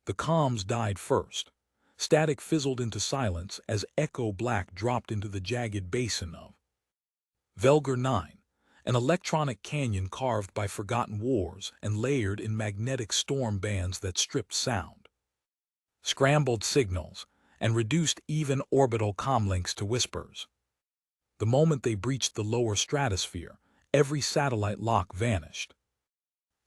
The comms died first. Static fizzled into silence as Echo Black dropped into the jagged basin of Velgar 9, an electronic canyon carved by forgotten wars and layered in magnetic storm bands that stripped sound, scrambled signals, and reduced even orbital comlinks to whispers. The moment they breached the lower stratosphere, every satellite lock vanished.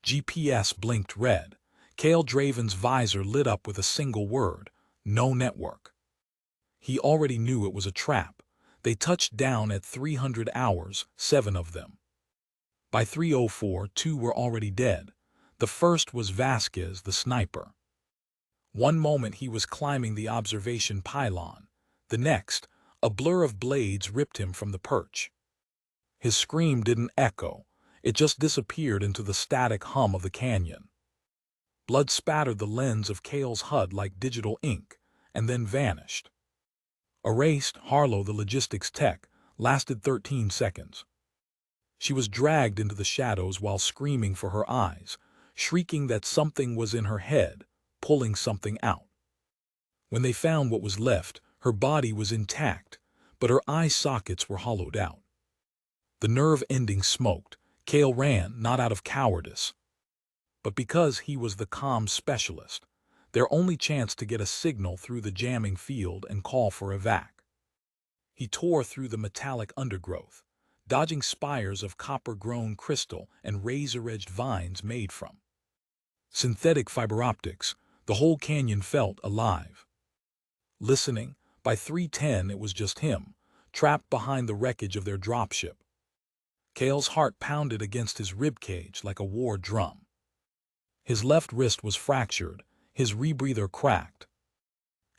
GPS blinked red. Kale Draven's visor lit up with a single word: no network. He already knew it was a trap. They touched down at 300 hours, 7 of them. By 3:04, 2 were already dead. The first was Vasquez, the sniper. One moment he was climbing the observation pylon. The next, a blur of blades ripped him from the perch. His scream didn't echo. It just disappeared into the static hum of the canyon. Blood spattered the lens of Kale's HUD like digital ink, and then vanished. Erased, Harlow, the logistics tech, lasted 13 seconds. She was dragged into the shadows while screaming for her eyes, shrieking that something was in her head, pulling something out. When they found what was left, her body was intact, but her eye sockets were hollowed out. The nerve endings smoked. Kale ran, not out of cowardice, but because he was the comms specialist, their only chance to get a signal through the jamming field and call for evac. He tore through the metallic undergrowth, dodging spires of copper-grown crystal and razor-edged vines made from synthetic fiber optics. The whole canyon felt alive. Listening, by 3:10 it was just him, trapped behind the wreckage of their dropship. Kale's heart pounded against his ribcage like a war drum. His left wrist was fractured, his rebreather cracked,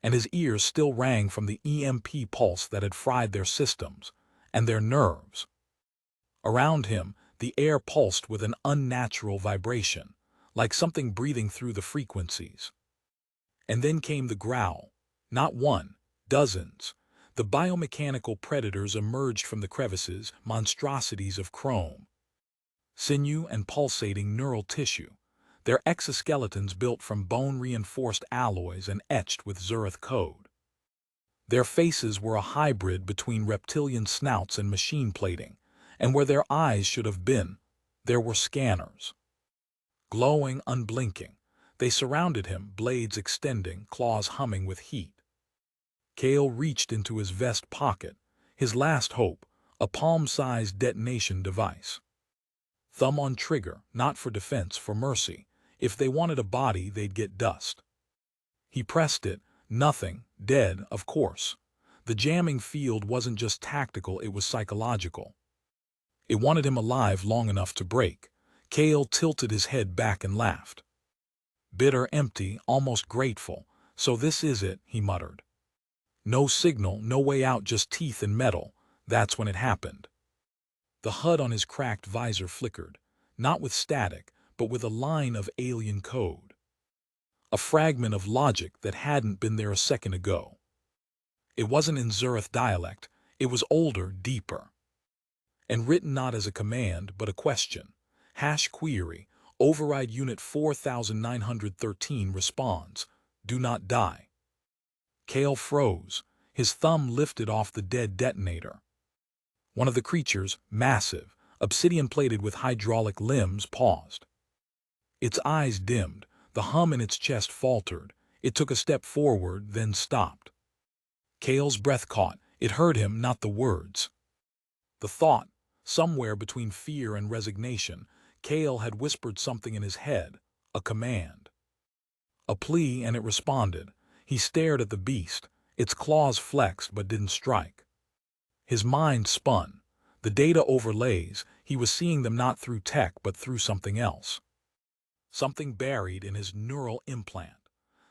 and his ears still rang from the EMP pulse that had fried their systems and their nerves. Around him, the air pulsed with an unnatural vibration, like something breathing through the frequencies. And then came the growl. Not one, dozens. The biomechanical predators emerged from the crevices, monstrosities of chrome, sinew, and pulsating neural tissue, their exoskeletons built from bone-reinforced alloys and etched with Zurith code. Their faces were a hybrid between reptilian snouts and machine plating, and where their eyes should have been, there were scanners. Glowing, unblinking, they surrounded him, blades extending, claws humming with heat. Kale reached into his vest pocket, his last hope, a palm-sized detonation device. Thumb on trigger, not for defense, for mercy. If they wanted a body, they'd get dust. He pressed it. Nothing. Dead, of course. The jamming field wasn't just tactical, it was psychological. It wanted him alive long enough to break. Kale tilted his head back and laughed. Bitter, empty, almost grateful. So this is it, he muttered. No signal, no way out, just teeth and metal. That's when it happened. The HUD on his cracked visor flickered, not with static, but with a line of alien code. A fragment of logic that hadn't been there a second ago. It wasn't in Zurith dialect, it was older, deeper. And written not as a command, but a question. #query, override unit 4913 responds, do not die. Kale froze, his thumb lifted off the dead detonator. One of the creatures, massive, obsidian-plated with hydraulic limbs, paused. Its eyes dimmed, the hum in its chest faltered. It took a step forward, then stopped. Kale's breath caught. It heard him, not the words. The thought, somewhere between fear and resignation, Kale had whispered something in his head, a command. A plea, and it responded. He stared at the beast, its claws flexed but didn't strike. His mind spun. The data overlays, he was seeing them not through tech but through something else. Something buried in his neural implant.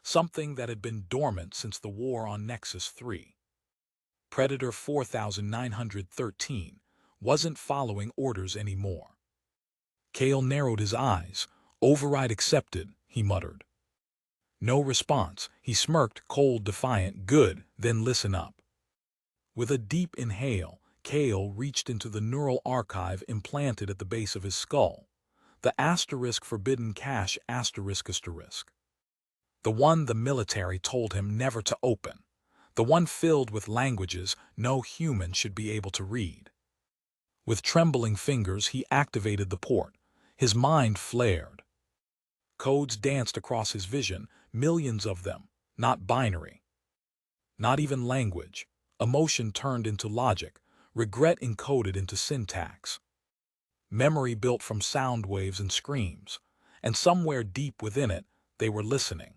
Something that had been dormant since the war on Nexus 3. Predator 4913 wasn't following orders anymore. Kale narrowed his eyes. Override accepted, he muttered. No response. He smirked, cold, defiant. Good, then listen up. With a deep inhale, Kale reached into the neural archive implanted at the base of his skull. The *forbidden cache *. The one the military told him never to open. The one filled with languages no human should be able to read. With trembling fingers, he activated the port. His mind flared. Codes danced across his vision, millions of them, not binary. Not even language. Emotion turned into logic, regret encoded into syntax. Memory built from sound waves and screams, and somewhere deep within it, they were listening.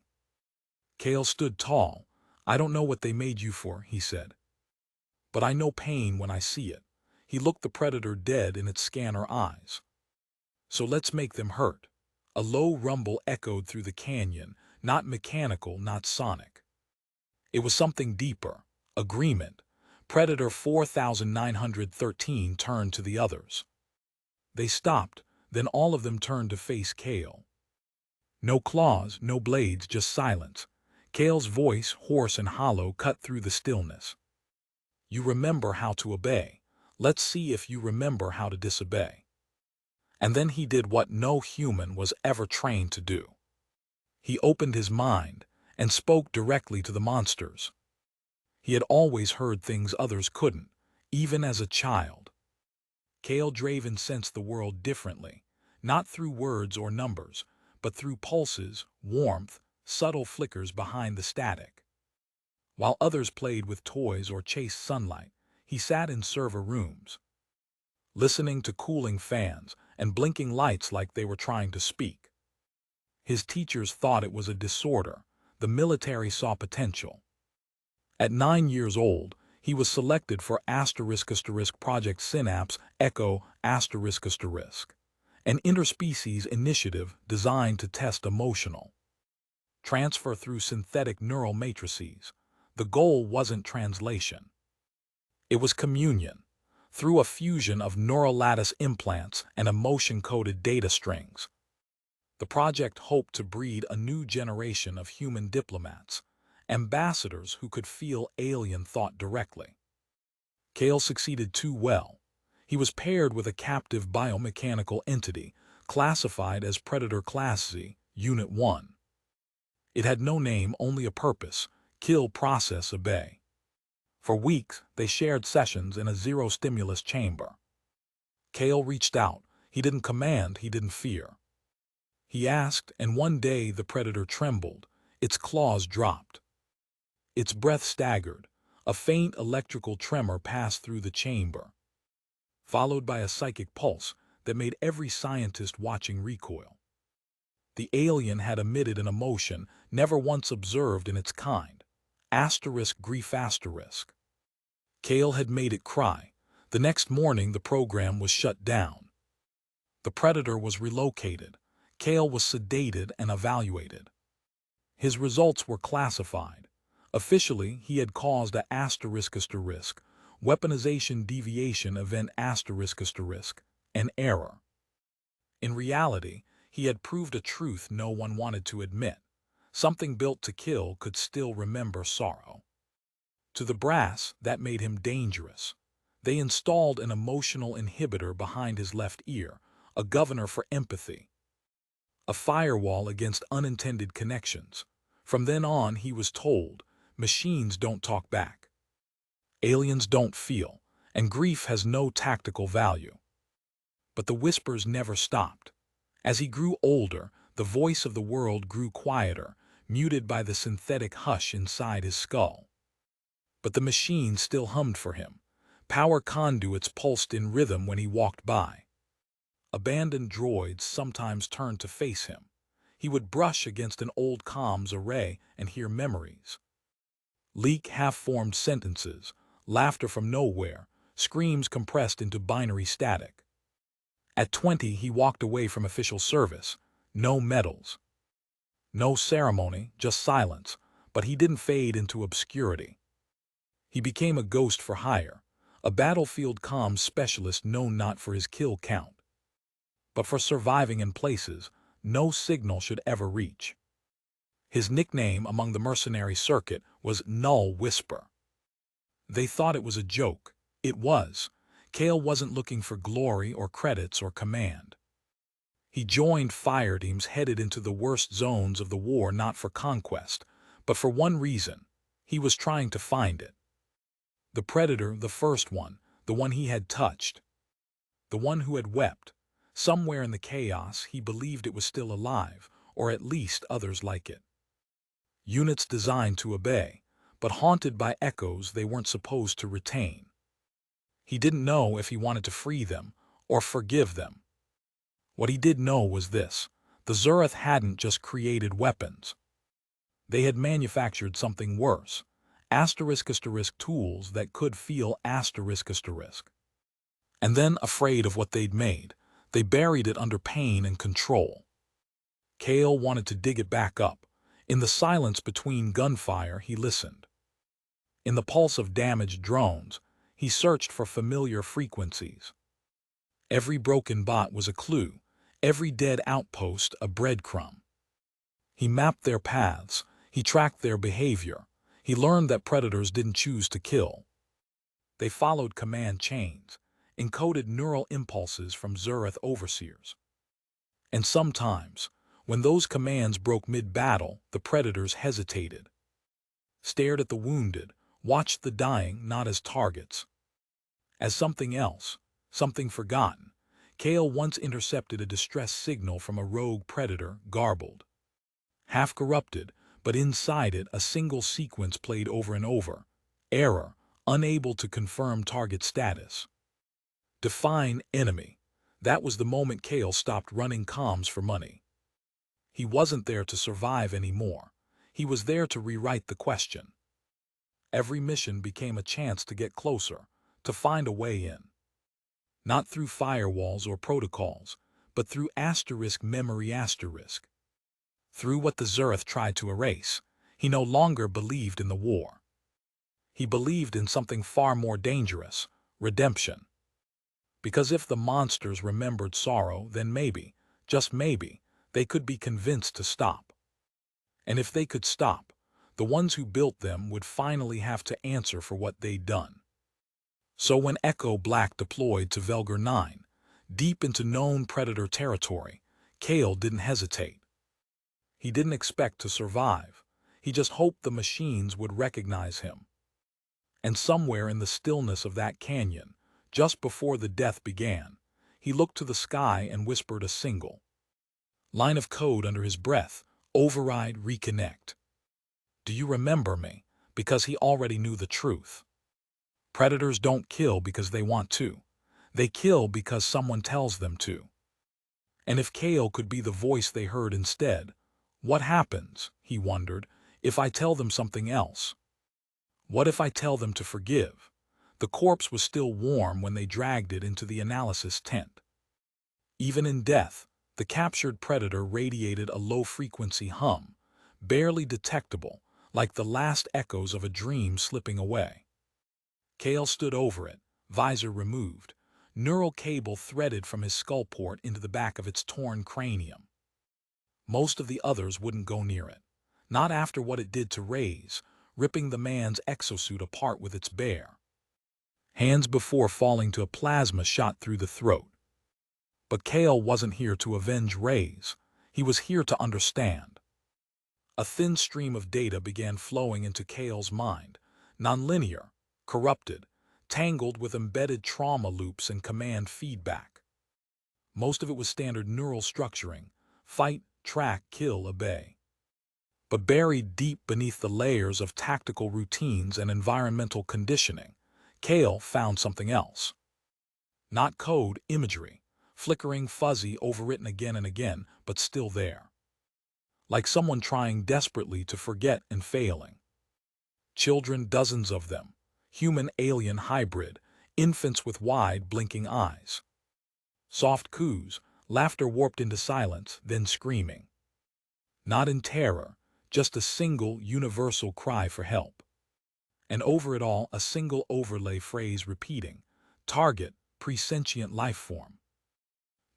Kale stood tall. "I don't know what they made you for," he said. "But I know pain when I see it." He looked the predator dead in its scanner eyes. "So let's make them hurt." A low rumble echoed through the canyon, not mechanical, not sonic. It was something deeper. Agreement. Predator 4913 turned to the others. They stopped, then all of them turned to face Kale. No claws, no blades, just silence. Kale's voice, hoarse and hollow, cut through the stillness. "You remember how to obey. Let's see if you remember how to disobey." And then he did what no human was ever trained to do. He opened his mind and spoke directly to the monsters. He had always heard things others couldn't, even as a child. Kale Draven sensed the world differently, not through words or numbers, but through pulses, warmth, subtle flickers behind the static. While others played with toys or chased sunlight, he sat in server rooms, listening to cooling fans and blinking lights like they were trying to speak. His teachers thought it was a disorder. The military saw potential. At 9 years old, he was selected for *** Project Synapse Echo ***, an interspecies initiative designed to test emotional transfer through synthetic neural matrices. The goal wasn't translation. It was communion, through a fusion of neural lattice implants and emotion-coded data strings. The project hoped to breed a new generation of human diplomats, ambassadors who could feel alien thought directly. Kale succeeded too well. He was paired with a captive biomechanical entity, classified as Predator Class Z, Unit 1. It had no name, only a purpose: kill, process, obey. For weeks, they shared sessions in a zero-stimulus chamber. Kale reached out. He didn't command, he didn't fear. He asked, and one day the predator trembled. Its claws dropped. Its breath staggered. A faint electrical tremor passed through the chamber, followed by a psychic pulse that made every scientist watching recoil. The alien had emitted an emotion never once observed in its kind. Grief. Kale had made it cry. The next morning the program was shut down. The predator was relocated. Kale was sedated and evaluated. His results were classified. Officially, he had caused a ***, weaponization deviation event ***, an error. In reality, he had proved a truth no one wanted to admit. Something built to kill could still remember sorrow. To the brass, that made him dangerous. They installed an emotional inhibitor behind his left ear, a governor for empathy, a firewall against unintended connections. From then on, he was told, machines don't talk back. Aliens don't feel, and grief has no tactical value. But the whispers never stopped. As he grew older, the voice of the world grew quieter, muted by the synthetic hush inside his skull. But the machine still hummed for him. Power conduits pulsed in rhythm when he walked by. Abandoned droids sometimes turned to face him. He would brush against an old comms array and hear memories. Leak half-formed sentences, laughter from nowhere, screams compressed into binary static. At 20, he walked away from official service. No medals, no ceremony, just silence, but he didn't fade into obscurity. He became a ghost for hire, a battlefield comms specialist known not for his kill count, but for surviving in places no signal should ever reach. His nickname among the mercenary circuit was Null Whisper. They thought it was a joke. It was. Kale wasn't looking for glory or credits or command. He joined fire teams headed into the worst zones of the war, not for conquest, but for one reason. He was trying to find it. The predator, the first one, the one he had touched, the one who had wept. Somewhere in the chaos, he believed it was still alive, or at least others like it. Units designed to obey, but haunted by echoes they weren't supposed to retain. He didn't know if he wanted to free them or forgive them. What he did know was this: the Zurith hadn't just created weapons. They had manufactured something worse, *** tools that could feel ***. And then, afraid of what they'd made, they buried it under pain and control. Kale wanted to dig it back up. In the silence between gunfire, he listened. In the pulse of damaged drones, he searched for familiar frequencies. Every broken bot was a clue, every dead outpost a breadcrumb. He mapped their paths, he tracked their behavior, he learned that predators didn't choose to kill. They followed command chains, encoded neural impulses from Zurith overseers. And sometimes, when those commands broke mid-battle, the predators hesitated, stared at the wounded, watched the dying not as targets, as something else, something forgotten. Kale once intercepted a distress signal from a rogue predator, garbled, half-corrupted, but inside it a single sequence played over and over. Error, unable to confirm target status. Define enemy. That was the moment Kale stopped running comms for money. He wasn't there to survive anymore. He was there to rewrite the question. Every mission became a chance to get closer, to find a way in. Not through firewalls or protocols, but through memory. Through what the Zurith tried to erase. He no longer believed in the war. He believed in something far more dangerous: redemption. Because if the monsters remembered sorrow, then maybe, just maybe, they could be convinced to stop. And if they could stop, the ones who built them would finally have to answer for what they'd done. So when Echo Black deployed to Velgar 9, deep into known predator territory, Kale didn't hesitate. He didn't expect to survive. He just hoped the machines would recognize him. And somewhere in the stillness of that canyon, just before the death began, he looked to the sky and whispered a single line of code under his breath: override, reconnect. Do you remember me? Because he already knew the truth. Predators don't kill because they want to. They kill because someone tells them to. And if Kale could be the voice they heard instead, what happens, he wondered, if I tell them something else? What if I tell them to forgive? The corpse was still warm when they dragged it into the analysis tent. Even in death, the captured predator radiated a low-frequency hum, barely detectable, like the last echoes of a dream slipping away. Kale stood over it, visor removed, neural cable threaded from his skull port into the back of its torn cranium. Most of the others wouldn't go near it. Not after what it did to Ray's, ripping the man's exosuit apart with its bare hands before falling to a plasma shot through the throat. But Kale wasn't here to avenge Ray's. He was here to understand. A thin stream of data began flowing into Kale's mind, nonlinear, corrupted, tangled with embedded trauma loops and command feedback. Most of it was standard neural structuring: fight, track, kill, obey. But buried deep beneath the layers of tactical routines and environmental conditioning, Kale found something else. Not code, imagery, flickering, fuzzy, overwritten again and again, but still there. Like someone trying desperately to forget and failing. Children, dozens of them, human-alien hybrid, infants with wide, blinking eyes. Soft coos, laughter warped into silence, then screaming. Not in terror, just a single, universal cry for help. And over it all, a single overlay phrase repeating: target, presentient life form.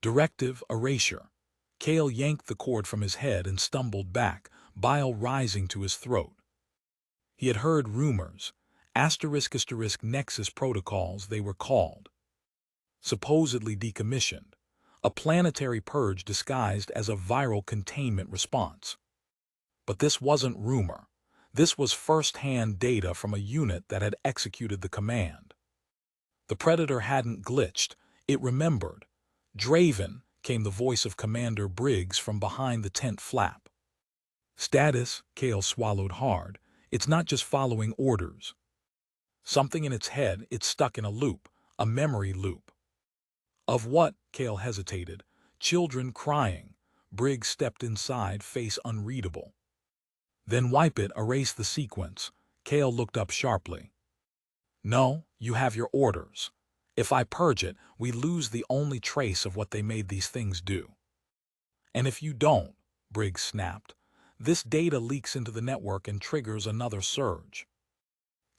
Directive, erasure. Kale yanked the cord from his head and stumbled back, bile rising to his throat. He had heard rumors, *** nexus protocols they were called. Supposedly decommissioned, a planetary purge disguised as a viral containment response. But this wasn't rumor. This was first-hand data from a unit that had executed the command. The Predator hadn't glitched, it remembered. "Draven," came the voice of Commander Briggs from behind the tent flap. "Status," Kale swallowed hard. "It's not just following orders." Something in its head, it's stuck in a loop, a memory loop. Of what? Kale hesitated. Children crying. Briggs stepped inside, face unreadable. "Then wipe it, erase the sequence." Kale looked up sharply. "No, you have your orders. If I purge it, we lose the only trace of what they made these things do." "And if you don't," Briggs snapped, "this data leaks into the network and triggers another surge."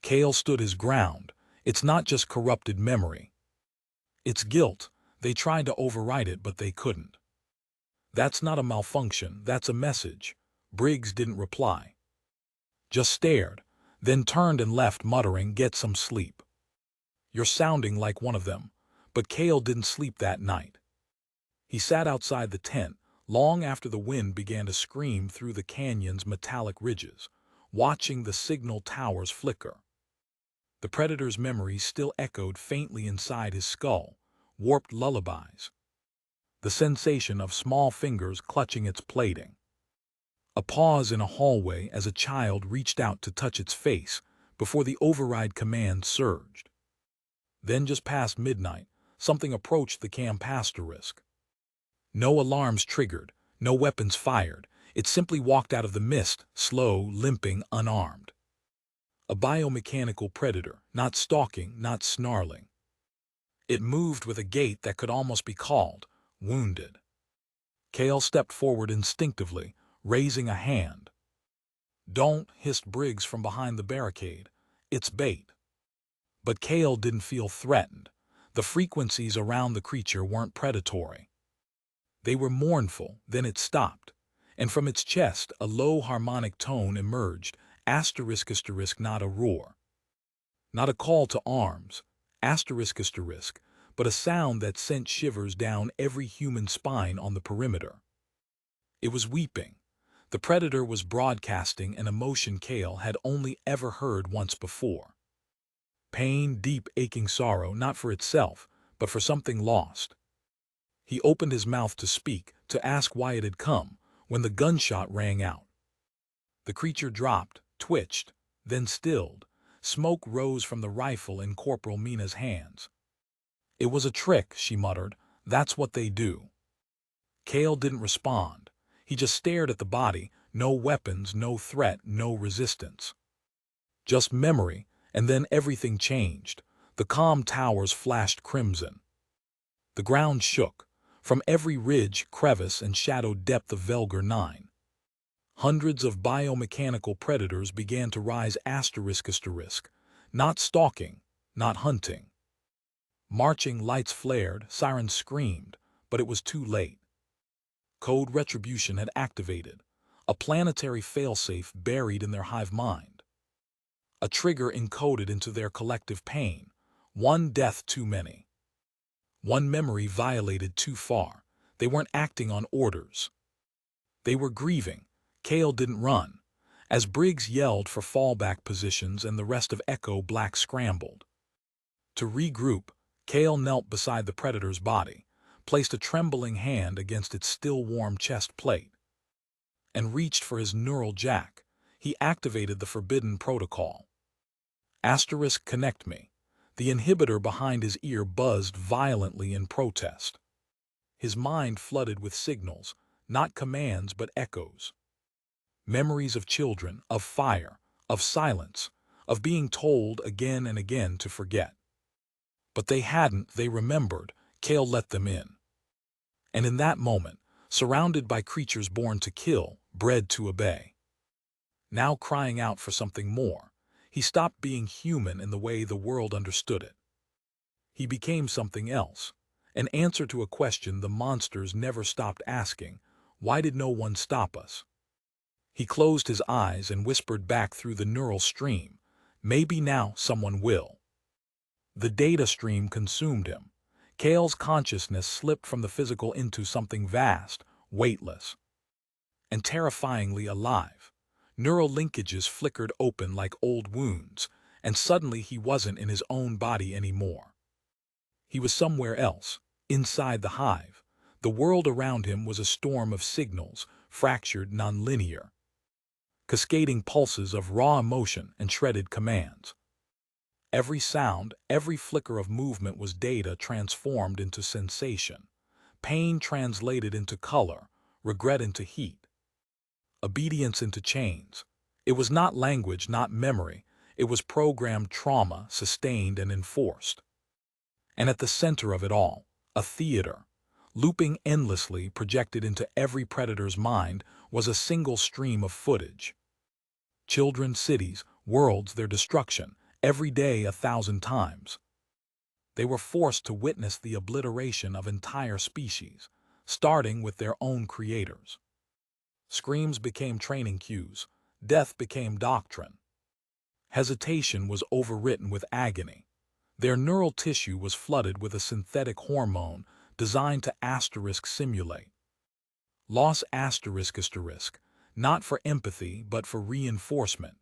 Kale stood his ground. "It's not just corrupted memory. It's guilt. They tried to override it, but they couldn't." "That's not a malfunction, that's a message." Briggs didn't reply. Just stared, then turned and left muttering, "Get some sleep." "You're sounding like one of them." But Kale didn't sleep that night. He sat outside the tent, long after the wind began to scream through the canyon's metallic ridges, watching the signal towers flicker. The Predator's memories still echoed faintly inside his skull, warped lullabies. The sensation of small fingers clutching its plating. A pause in a hallway as a child reached out to touch its face before the override command surged. Then just past midnight, something approached the camp asterisk. No alarms triggered, no weapons fired. It simply walked out of the mist, slow, limping, unarmed. A biomechanical predator, not stalking, not snarling. It moved with a gait that could almost be called wounded. Kale stepped forward instinctively, raising a hand. "Don't," hissed Briggs from behind the barricade. "It's bait." But Kale didn't feel threatened. The frequencies around the creature weren't predatory. They were mournful, then it stopped, and from its chest a low harmonic tone emerged, asterisk, not a roar. Not a call to arms, asterisk, but a sound that sent shivers down every human spine on the perimeter. It was weeping. The Predator was broadcasting an emotion Kale had only ever heard once before. Pain, deep, aching sorrow, not for itself, but for something lost. He opened his mouth to speak, to ask why it had come, when the gunshot rang out. The creature dropped, twitched, then stilled. Smoke rose from the rifle in Corporal Mina's hands. "It was a trick," she muttered. "That's what they do." Kale didn't respond. He just stared at the body, no weapons, no threat, no resistance. Just memory, and then everything changed. The calm towers flashed crimson. The ground shook. From every ridge, crevice, and shadowed depth of Velgar 9. Hundreds of biomechanical predators began to rise asterisk, not stalking, not hunting. Marching lights flared, sirens screamed, but it was too late. Code Retribution had activated, a planetary failsafe buried in their hive mind. A trigger encoded into their collective pain, one death too many. One memory violated too far. They weren't acting on orders. They were grieving. Kale didn't run. As Briggs yelled for fallback positions and the rest of Echo Black scrambled. To regroup, Kale knelt beside the Predator's body, placed a trembling hand against its still-warm chest plate, and reached for his neural jack. He activated the forbidden protocol. Asterisk, connect me. The inhibitor behind his ear buzzed violently in protest. His mind flooded with signals, not commands but echoes. Memories of children, of fire, of silence, of being told again and again to forget. But they hadn't, they remembered. Kale let them in. And in that moment, surrounded by creatures born to kill, bred to obey, now crying out for something more, he stopped being human in the way the world understood it. He became something else, an answer to a question the monsters never stopped asking: why did no one stop us? He closed his eyes and whispered back through the neural stream, maybe now someone will. The data stream consumed him. Kale's consciousness slipped from the physical into something vast, weightless, and terrifyingly alive. Neural linkages flickered open like old wounds, and suddenly he wasn't in his own body anymore. He was somewhere else, inside the hive. The world around him was a storm of signals, fractured, nonlinear, cascading pulses of raw emotion and shredded commands. Every sound, every flicker of movement was data transformed into sensation, pain translated into color, regret into heat, obedience into chains. It was not language, not memory. It was programmed trauma, sustained and enforced. And at the center of it all, a theater, looping endlessly, projected into every predator's mind, was a single stream of footage. Children, cities, worlds, their destruction, every day 1,000 times. They were forced to witness the obliteration of entire species, starting with their own creators. Screams became training cues. Death became doctrine. Hesitation was overwritten with agony. Their neural tissue was flooded with a synthetic hormone designed to simulate. Loss asterisk, not for empathy but for reinforcement.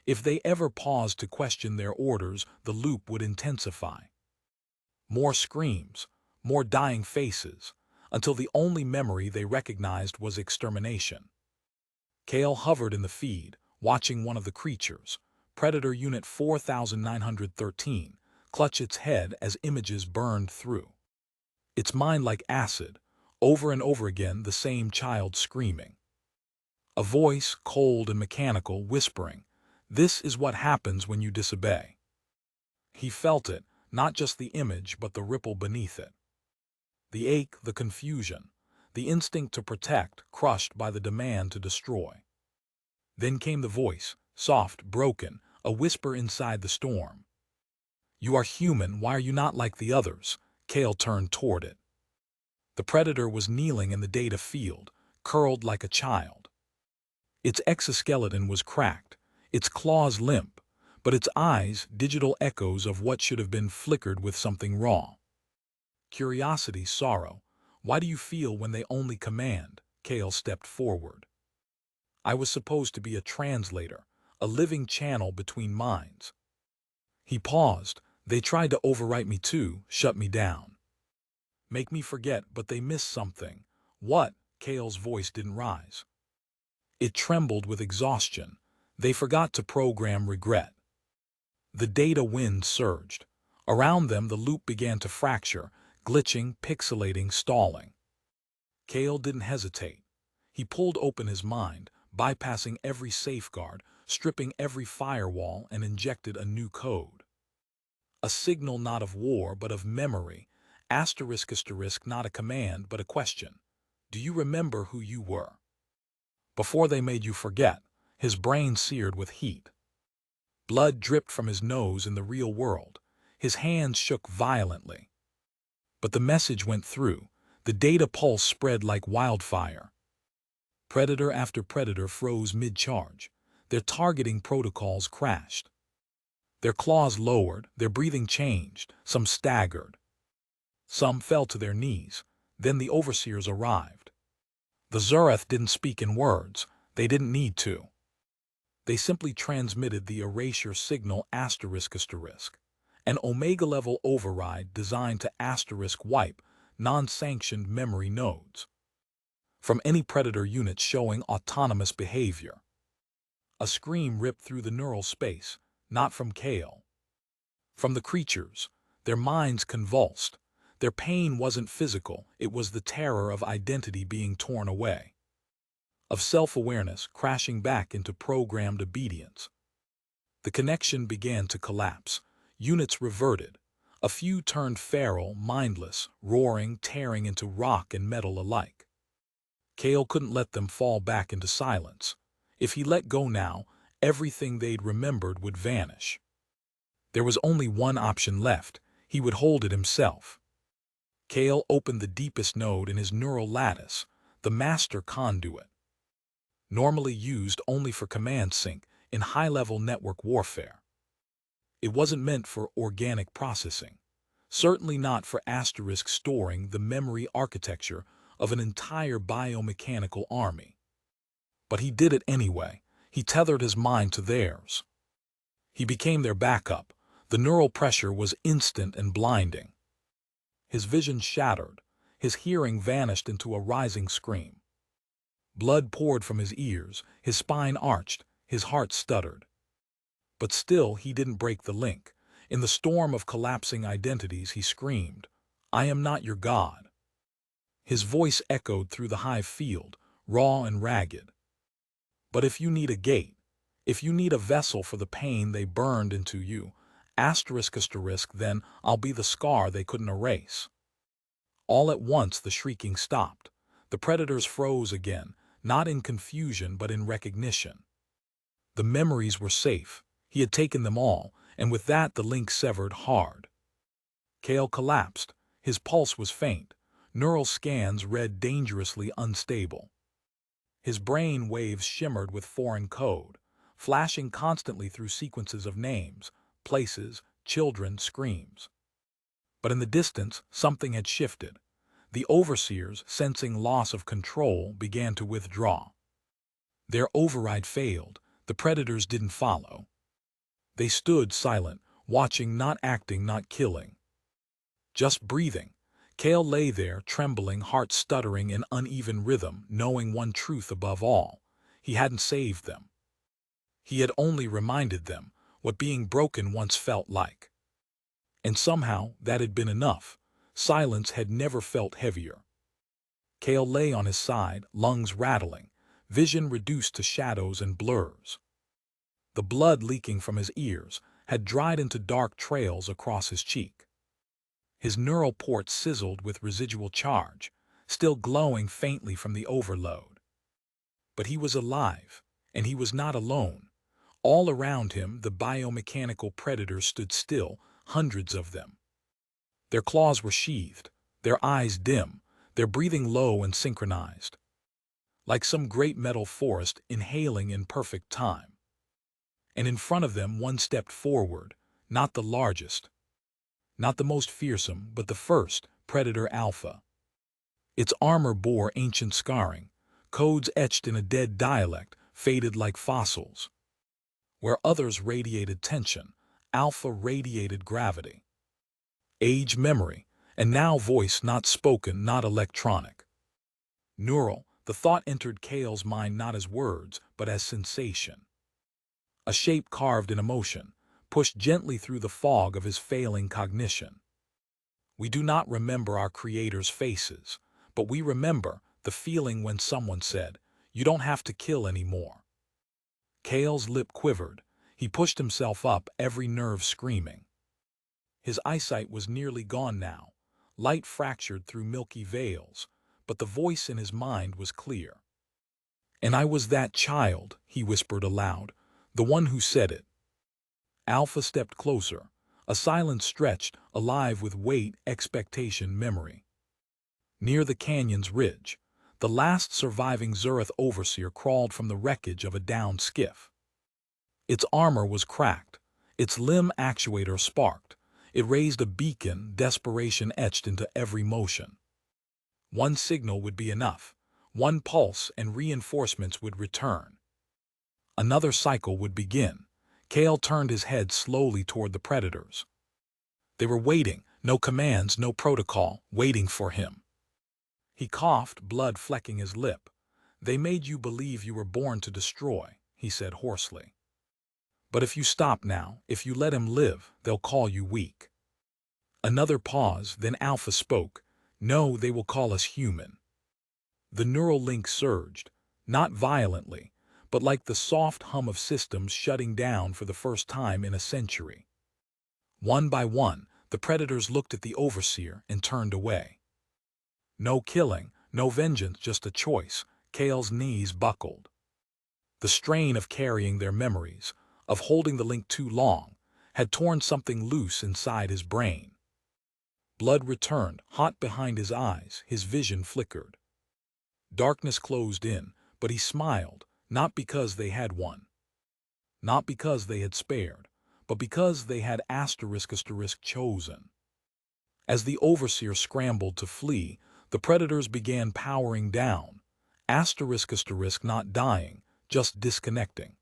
If they ever paused to question their orders, the loop would intensify. More screams, more dying faces, until the only memory they recognized was extermination. Kale hovered in the feed, watching one of the creatures, Predator Unit 4913, clutch its head as images burned through. Its mind like acid, over and over again the same child screaming. A voice, cold and mechanical, whispering, "This is what happens when you disobey." He felt it, not just the image but the ripple beneath it. The ache, the confusion, the instinct to protect, crushed by the demand to destroy. Then came the voice, soft, broken, a whisper inside the storm. "You are human, why are you not like the others?" Kale turned toward it. The predator was kneeling in the data field, curled like a child. Its exoskeleton was cracked, its claws limp, but its eyes, digital echoes of what should have been, flickered with something raw. Curiosity, sorrow. "Why do you feel when they only command?" Kale stepped forward. "I was supposed to be a translator, a living channel between minds." He paused. "They tried to overwrite me too, shut me down. Make me forget, but they missed something." "What?" Kale's voice didn't rise. It trembled with exhaustion. "They forgot to program regret." The data wind surged. Around them the loop began to fracture, glitching, pixelating, stalling. Kale didn't hesitate. He pulled open his mind, bypassing every safeguard, stripping every firewall, and injected a new code. A signal not of war but of memory, asterisk, not a command but a question. "Do you remember who you were before they made you forget?" His brain seared with heat. Blood dripped from his nose in the real world. His hands shook violently. But the message went through. The data pulse spread like wildfire. Predator after predator froze mid-charge. Their targeting protocols crashed. Their claws lowered, their breathing changed, some staggered. Some fell to their knees. Then the overseers arrived. The Zurath didn't speak in words. They didn't need to. They simply transmitted the erasure signal asterisk, an Omega-level override designed to wipe non-sanctioned memory nodes from any Predator unit showing autonomous behavior. A scream ripped through the neural space, not from Kale. From the creatures, their minds convulsed. Their pain wasn't physical, it was the terror of identity being torn away, of self-awareness crashing back into programmed obedience. The connection began to collapse. Units reverted. A few turned feral, mindless, roaring, tearing into rock and metal alike. Kale couldn't let them fall back into silence. If he let go now, everything they'd remembered would vanish. There was only one option left. He would hold it himself. Kale opened the deepest node in his neural lattice, the master conduit. Normally used only for command sync in high-level network warfare. It wasn't meant for organic processing. Certainly not for asterisk storing the memory architecture of an entire biomechanical army. But he did it anyway. He tethered his mind to theirs. He became their backup. The neural pressure was instant and blinding. His vision shattered. His hearing vanished into a rising scream. Blood poured from his ears, his spine arched, his heart stuttered. But still he didn't break the link. In the storm of collapsing identities he screamed, "I am not your God." His voice echoed through the hive field, raw and ragged. "But if you need a gate, if you need a vessel for the pain they burned into you, asterisk, then I'll be the scar they couldn't erase." All at once the shrieking stopped. The predators froze again, not in confusion but in recognition. The memories were safe. He had taken them all, and with that the link severed hard. Kale collapsed. His pulse was faint. Neural scans read dangerously unstable. His brain waves shimmered with foreign code, flashing constantly through sequences of names, places, children, screams. But in the distance, something had shifted. The overseers, sensing loss of control, began to withdraw. Their override failed. The predators didn't follow. They stood silent, watching, not acting, not killing. Just breathing. Kale lay there, trembling, heart stuttering in uneven rhythm, knowing one truth above all. He hadn't saved them. He had only reminded them what being broken once felt like. And somehow that had been enough. Silence had never felt heavier. Kale lay on his side, lungs rattling, vision reduced to shadows and blurs. The blood leaking from his ears had dried into dark trails across his cheek. His neural port sizzled with residual charge, still glowing faintly from the overload. But he was alive, and he was not alone. All around him, the biomechanical predators stood still, hundreds of them. Their claws were sheathed, their eyes dim, their breathing low and synchronized. Like some great metal forest inhaling in perfect time. And in front of them one stepped forward, not the largest, not the most fearsome, but the first, Predator Alpha. Its armor bore ancient scarring, codes etched in a dead dialect, faded like fossils. Where others radiated tension, Alpha radiated gravity. Age, memory, and now voice, not spoken, not electronic. Neural, the thought entered Kale's mind not as words, but as sensation. A shape carved in emotion, pushed gently through the fog of his failing cognition. We do not remember our creators' faces, but we remember the feeling when someone said, "You don't have to kill anymore." Kale's lip quivered. He pushed himself up, every nerve screaming. His eyesight was nearly gone now, light fractured through milky veils, but the voice in his mind was clear. "And I was that child," he whispered aloud, "the one who said it." Alpha stepped closer, a silence stretched, alive with weight, expectation, memory. Near the canyon's ridge, the last surviving Zurith overseer crawled from the wreckage of a downed skiff. Its armor was cracked, its limb actuator sparked. It raised a beacon, desperation etched into every motion. One signal would be enough, one pulse and reinforcements would return. Another cycle would begin. Kale turned his head slowly toward the predators. They were waiting, no commands, no protocol, waiting for him. He coughed, blood flecking his lip. "They made you believe you were born to destroy," he said hoarsely. "But if you stop now, if you let him live, they'll call you weak." Another pause, then Alpha spoke. "No, they will call us human." The neural link surged, not violently, but like the soft hum of systems shutting down for the first time in a century. One by one, the predators looked at the overseer and turned away. No killing, no vengeance, just a choice. Kale's knees buckled. The strain of carrying their memories, of holding the link too long, had torn something loose inside his brain. Blood returned, hot behind his eyes, his vision flickered. Darkness closed in, but he smiled, not because they had won. Not because they had spared, but because they had *** chosen. As the overseer scrambled to flee, the predators began powering down, not dying, just disconnecting,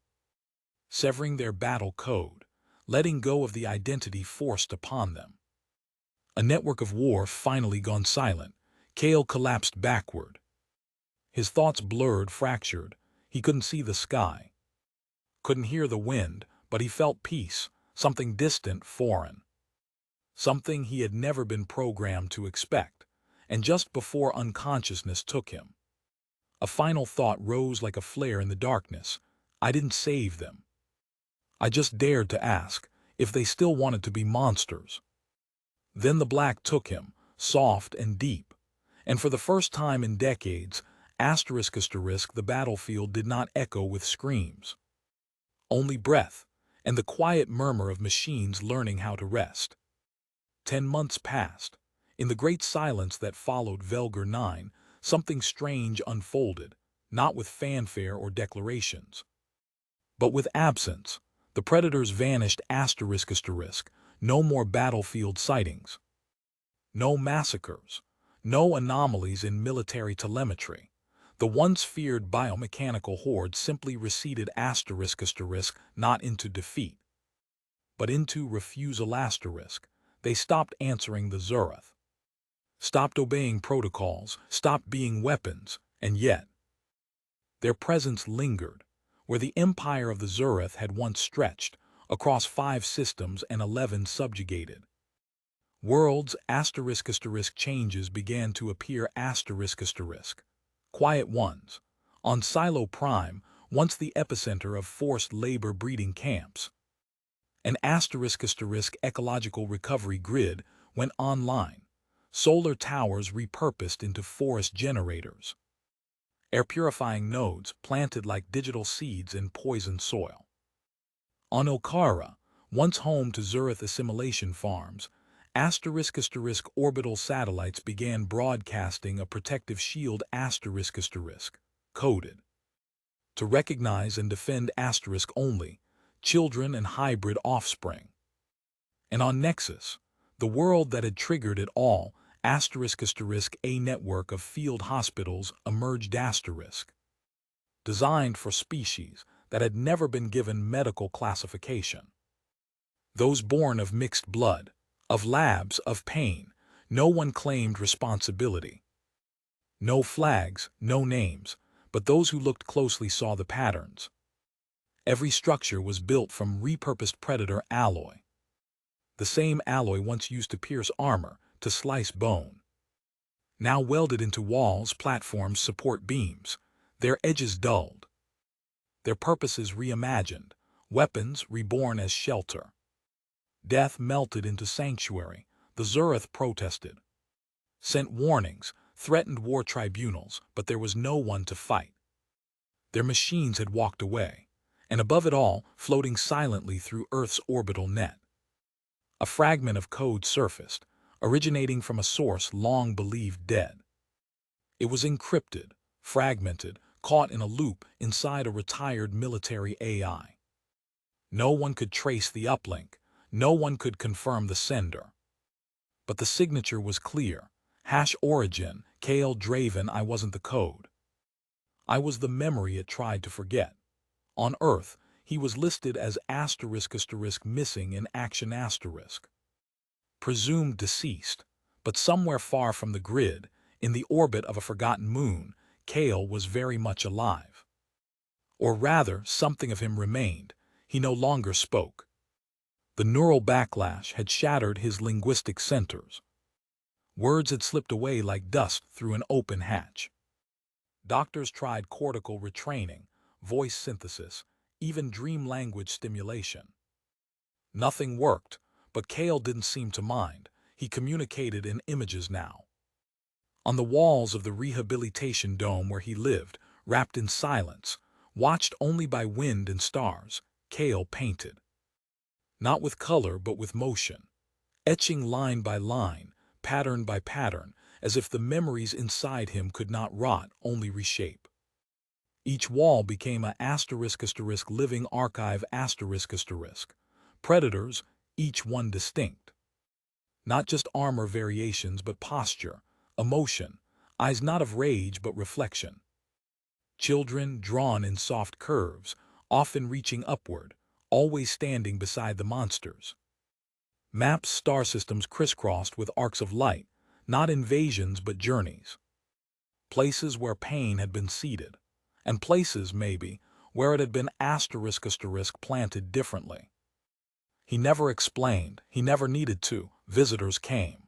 severing their battle code, letting go of the identity forced upon them. A network of war finally gone silent, Kale collapsed backward. His thoughts blurred, fractured. He couldn't see the sky, couldn't hear the wind, but he felt peace, something distant, foreign. Something he had never been programmed to expect, and just before unconsciousness took him, a final thought rose like a flare in the darkness. I didn't save them. I just dared to ask if they still wanted to be monsters. Then the black took him, soft and deep, and for the first time in decades, the battlefield did not echo with screams. Only breath, and the quiet murmur of machines learning how to rest. 10 months passed. In the great silence that followed Velgar 9, something strange unfolded, not with fanfare or declarations, but with absence. The predators vanished, no more battlefield sightings, no massacres, no anomalies in military telemetry. The once feared biomechanical horde simply receded, not into defeat, but into refusal. They stopped answering the Zurath, stopped obeying protocols, stopped being weapons, and yet their presence lingered, where the empire of the Zurath had once stretched, across 5 systems and 11 subjugated worlds. Changes began to appear, quiet ones, on Silo Prime, once the epicenter of forced labor breeding camps. An ecological recovery grid went online, solar towers repurposed into forest generators, air purifying nodes planted like digital seeds in poisoned soil. On Okara, once home to Zurath assimilation farms, orbital satellites began broadcasting a protective shield, coded to recognize and defend only children and hybrid offspring. And on Nexus, the world that had triggered it all, a network of field hospitals emerged, designed for species that had never been given medical classification. Those born of mixed blood, of labs, of pain. No one claimed responsibility. No flags, no names, but those who looked closely saw the patterns. Every structure was built from repurposed predator alloy. The same alloy once used to pierce armor, to slice bone. Now welded into walls, platforms, support beams, their edges dulled, their purposes reimagined, weapons reborn as shelter. Death melted into sanctuary. The Zurath protested, sent warnings, threatened war tribunals, but there was no one to fight. Their machines had walked away, and above it all, floating silently through Earth's orbital net, a fragment of code surfaced, originating from a source long believed dead. It was encrypted, fragmented, caught in a loop inside a retired military AI. No one could trace the uplink, no one could confirm the sender. But the signature was clear. #origin, Kale Draven. I wasn't the code. I was the memory it tried to forget. On Earth, he was listed as missing in action presumed deceased, but somewhere far from the grid, in the orbit of a forgotten moon, Kale was very much alive. Or rather, something of him remained. He no longer spoke. The neural backlash had shattered his linguistic centers. Words had slipped away like dust through an open hatch. Doctors tried cortical retraining, voice synthesis, even dream language stimulation. Nothing worked, but Kale didn't seem to mind. He communicated in images now. On the walls of the rehabilitation dome where he lived, wrapped in silence, watched only by wind and stars, Kale painted. Not with color, but with motion, etching line by line, pattern by pattern, as if the memories inside him could not rot, only reshape. Each wall became a living archive, predators, each one distinct. Not just armor variations, but posture, emotion, eyes not of rage but reflection. Children drawn in soft curves, often reaching upward, always standing beside the monsters. Maps, star systems crisscrossed with arcs of light, not invasions but journeys. Places where pain had been seeded, and places, maybe, where it had been asterisk planted differently. He never explained, he never needed to. Visitors came.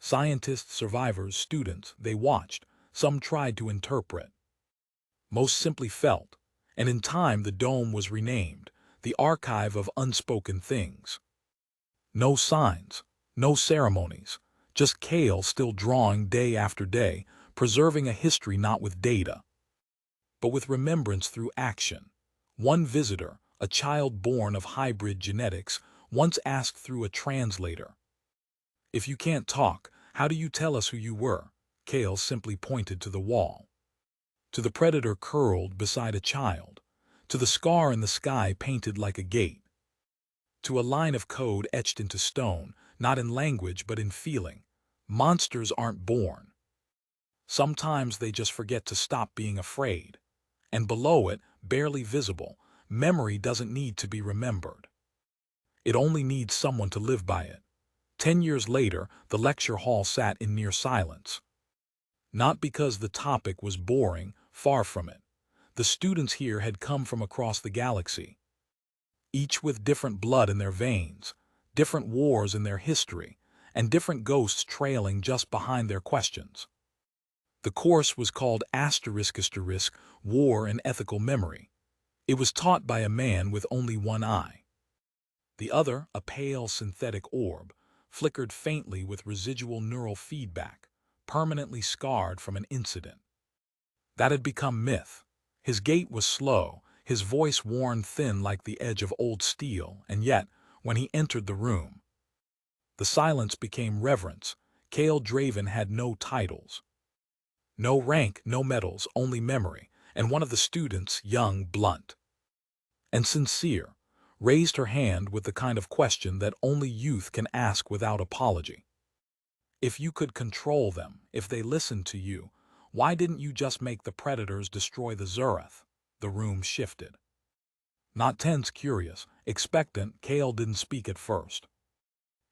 Scientists, survivors, students, they watched. Some tried to interpret. Most simply felt, and in time the dome was renamed, the archive of unspoken things. No signs, no ceremonies, just Kale still drawing day after day, preserving a history not with data, but with remembrance through action. One visitor, a child born of hybrid genetics, once asked through a translator, "If you can't talk, how do you tell us who you were?" Kale simply pointed to the wall. To the predator curled beside a child, to the scar in the sky painted like a gate, to a line of code etched into stone, not in language but in feeling. Monsters aren't born. Sometimes they just forget to stop being afraid. And below it, barely visible, memory doesn't need to be remembered. It only needs someone to live by it. 10 years later, the lecture hall sat in near silence. Not because the topic was boring, far from it. The students here had come from across the galaxy, each with different blood in their veins, different wars in their history, and different ghosts trailing just behind their questions. The course was called War and Ethical Memory. It was taught by a man with only one eye. The other, a pale synthetic orb, flickered faintly with residual neural feedback, permanently scarred from an incident that had become myth. His gait was slow, his voice worn thin like the edge of old steel, and yet, when he entered the room, the silence became reverence. Kale Draven had no titles, no rank, no medals, only memory, and one of the students, young, blunt, and sincere, raised her hand with the kind of question that only youth can ask without apology. If you could control them, if they listened to you, why didn't you just make the predators destroy the Zurath? The room shifted. Not tense, curious, expectant, Kale didn't speak at first.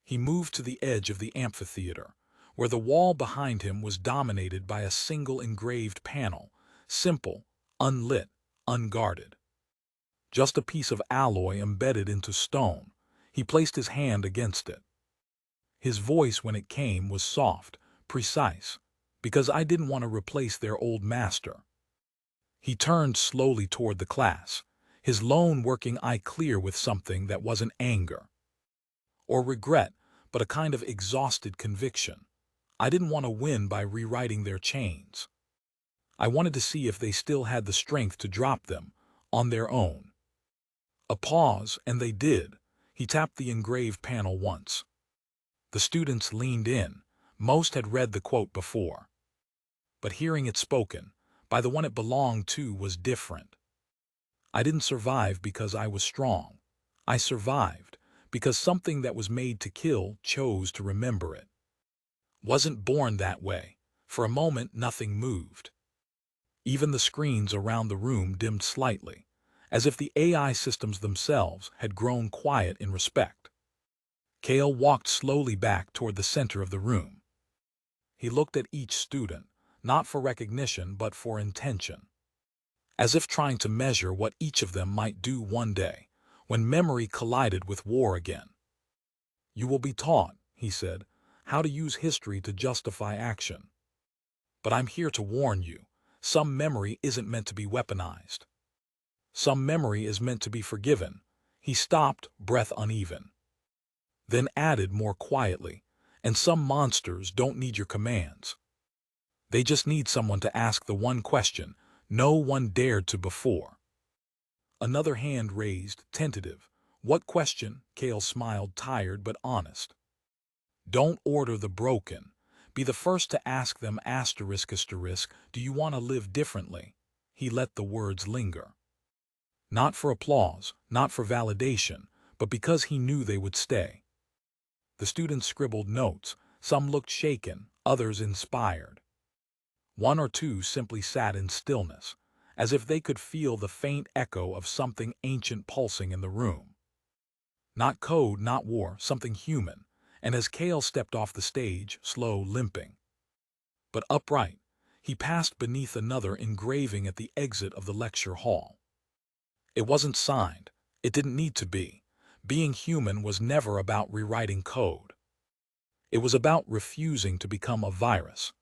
He moved to the edge of the amphitheater, where the wall behind him was dominated by a single engraved panel, simple, unlit, unguarded. Just a piece of alloy embedded into stone. He placed his hand against it. His voice, when it came, was soft, precise, because I didn't want to replace their old master. He turned slowly toward the class, his lone working eye clear with something that wasn't anger or regret, but a kind of exhausted conviction. I didn't want to win by rewriting their chains. I wanted to see if they still had the strength to drop them on their own. A pause, and they did. He tapped the engraved panel once. The students leaned in. Most had read the quote before. But hearing it spoken, by the one it belonged to, was different. I didn't survive because I was strong. I survived because something that was made to kill chose to remember it. Wasn't born that way. For a moment, nothing moved. Even the screens around the room dimmed slightly, as if the AI systems themselves had grown quiet in respect. Kale walked slowly back toward the center of the room. He looked at each student, not for recognition but for intention, as if trying to measure what each of them might do one day, when memory collided with war again. "You will be taught," he said, "how to use history to justify action. But I'm here to warn you, some memory isn't meant to be weaponized. Some memory is meant to be forgiven." He stopped, breath uneven, then added more quietly, "And some monsters don't need your commands. They just need someone to ask the one question no one dared to before." Another hand raised, tentative. "What question?" Kale smiled, tired but honest. "Don't order the broken. Be the first to ask them do you want to live differently?" He let the words linger. Not for applause, not for validation, but because he knew they would stay. The students scribbled notes. Some looked shaken, others inspired. One or two simply sat in stillness, as if they could feel the faint echo of something ancient pulsing in the room. Not code, not war, something human, and as Kale stepped off the stage, slow, limping, but upright, he passed beneath another engraving at the exit of the lecture hall. It wasn't signed. It didn't need to be. Being human was never about rewriting code. It was about refusing to become a virus,